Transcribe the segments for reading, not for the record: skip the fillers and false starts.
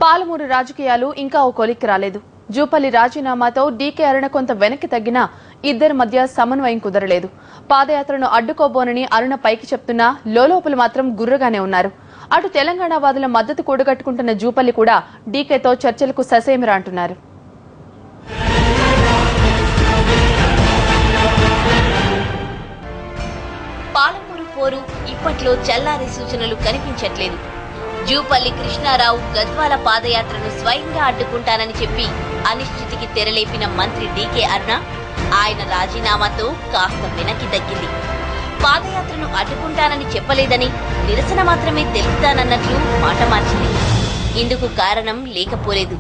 పాలమూరు రాజకీయాలు ఇంకా ఓ కొలిక్కి రాలేదు. జూపల్లి రాజీనామాతో డీకే అరుణ కొంత వెనక్కి తగ్గినా ఇద్దరి మధ్య సమన్వయం కుదరలేదు. పాదయాత్రను అడ్డుకోబోనని అరుణ పైకి చెప్తున్నా లోలోపల మాత్రం గుర్రగానే ఉన్నారు. అటు తెలంగాణ వాదుల మద్దతు కూడగట్టుకుంటున్న జూపల్లి కూడా డీకేతో చర్చలకు ససేమిరా అంటున్నారు. పాలమూరు పోరు ఇప్పట్లో చల్లారే సూచనలు కనిపించట్లేదు. జూపల్లి కృష్ణారావు గద్వాల పాదయాత్రను స్వయంగా అడ్డుకుంటానని చెప్పి అనిశ్చితికి తెరలేపిన మంత్రి డీకే అరుణ ఆయన రాజీనామాతో కాస్త వెనక్కి తగ్గింది. పాదయాత్రను అడ్డుకుంటానని చెప్పలేదని నిరసన మాత్రమే తెలుపుతానన్నట్లు మాట మార్చింది. ఇందుకు కారణం లేకపోలేదు.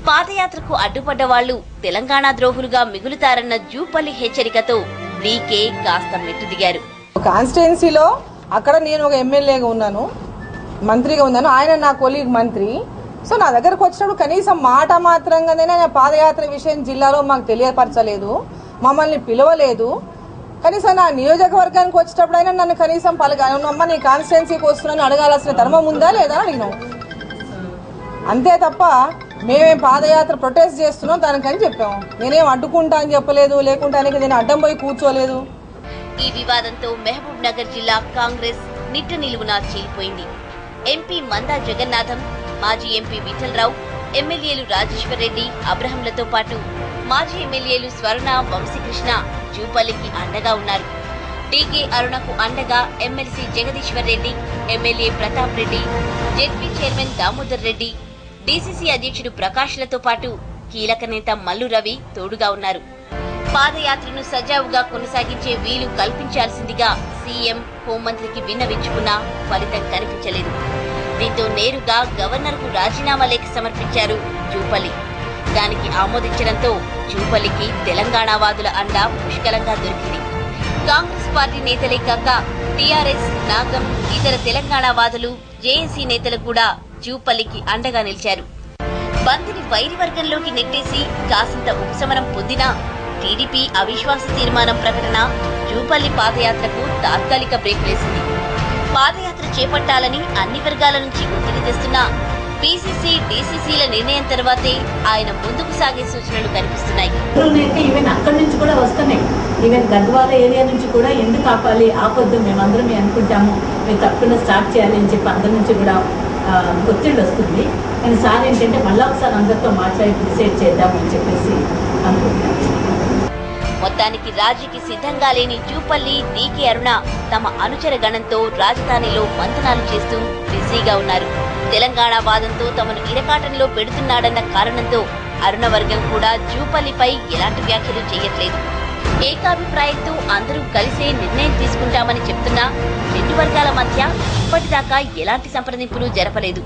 పాదయాత్రకు అడ్డుపడ్డ వాళ్లు తెలంగాణ ద్రోహులుగా మిగులుతారన్న జూపల్లి హెచ్చరికతో డీకే కాస్త మెట్టు దిగారు. కాన్స్టిట్యున్సీలో అక్కడ నేను ఒక ఎమ్మెల్యేగా ఉన్నాను, మంత్రిగా ఉన్నాను, ఆయన నా కొలీగ్ మంత్రి. సో నా దగ్గరకు వచ్చినప్పుడు కనీసం మాట మాత్రంగానే పాదయాత్ర విషయం జిల్లాలో మాకు తెలియపరచలేదు, మమ్మల్ని పిలవలేదు. కనీసం నా నియోజకవర్గానికి వచ్చేటప్పుడు అయినా నన్ను కనీసం అమ్మ నీ కాన్స్టిట్యున్సీకి వస్తున్నాను అడగాల్సిన ధర్మం ఉందా లేదా అని అడిగినాం. అంతే తప్ప మేమేం పాదయాత్ర ప్రొటెస్ట్ చేస్తున్నాం దానికని చెప్పాము. నేనేం అడ్డుకుంటా అని చెప్పలేదు, లేకుంటే నేను అడ్డం పోయి కూర్చోలేదు. ఈ వివాదంతో మహబూబ్ నగర్ జిల్లా కాంగ్రెస్ నిట్ట నిలువునా చీలిపోయింది. ఎంపీ మందా జగన్నాథం, మాజీ ఎంపీ విఠలరావు, ఎమ్మెల్యేలు రాజేశ్వర్ రెడ్డి, అబ్రహంలతో పాటు మాజీ ఎమ్మెల్యేలు స్వర్ణ, వంశీకృష్ణ జూపల్లికి అండగా ఉన్నారు. డీకే అరుణకు అండగా MLC Jagadishwar Reddy, MLA Pratap Reddy, ZP chairman Damodar Reddy, DCC అధ్యక్షుడు ప్రకాష్లతో పాటు కీలక నేత మల్లు రవి తోడుగా ఉన్నారు. పాదయాత్రను సజావుగా కొనసాగించే వీలు కల్పించాల్సిందిగా సీఎం, హోంమంత్రికి విన్నవించుకున్నా ఫలితం కనిపించలేదు. దీంతో నేరుగా గవర్నర్కు రాజీనామా లేఖ సమర్పించారు జూపల్లి. దానికి ఆమోదించడంతో జూపల్లికి తెలంగాణ వాదుల అండ పుష్కలంగా దొరికింది. కాంగ్రెస్ పార్టీ నేతలే కాక టీఆర్ఎస్, నాగం, ఇతర తెలంగాణ వాదులు, జేఏసీ నేతలు కూడా జూపల్లికి అండగా నిలిచారు. బంతిని వైరి వర్గంలోకి నెట్టేసి కాసింత ఉపశమనం పొందినా టీడీపీ అవిశ్వాస తీర్మానం ప్రకటన జూపల్లి పాదయాత్రకు తాత్కాలిక బ్రేక్ వేసింది. పాదయాత్ర చేపట్టాలని అన్ని వర్గాల నుంచి ఒత్తిడి తెస్తున్నా పీసీసీ, డీసీసీల నిర్ణయం తర్వాతే ఆయన ముందుకు సాగే సూచనలు కనిపిస్తున్నాయి. ఈవెన్ అక్కడి నుంచి కూడా వస్తున్నాయి. ఈవెన్ గద్వాల ఏరియా నుంచి కూడా ఎందుకు ఆపాలి, ఆపొద్దు, మేమందరం అనుకుంటాము, మేము తప్పకుండా స్టార్ట్ చేయాలి అని చెప్పి అందరి నుంచి కూడా ఒత్తిడి వస్తుంది. కానీ సార్ ఏంటంటే మళ్ళా ఒకసారి అందరితో మాట్లాడి డిసైడ్ చేద్దామని చెప్పేసి అనుకుంటున్నాం. మొత్తానికి రాజీకి సిద్ధంగా లేని జూపల్లి, డీకే అరుణ తమ అనుచర గణంతో రాజధానిలో మంతనాలు చేస్తూ బిజీగా ఉన్నారు. తెలంగాణ వాదంతో తమను ఇరకాటంలో పెడుతున్నాడన్న కారణంతో అరుణ వర్గం కూడా జూపల్లిపై ఎలాంటి వ్యాఖ్యలు చేయట్లేదు. ఏకాభిప్రాయంతో అందరూ కలిసే నిర్ణయం తీసుకుంటామని చెప్తున్నా రెండు వర్గాల మధ్య ఇప్పటిదాకా ఎలాంటి సంప్రదింపులు జరపలేదు.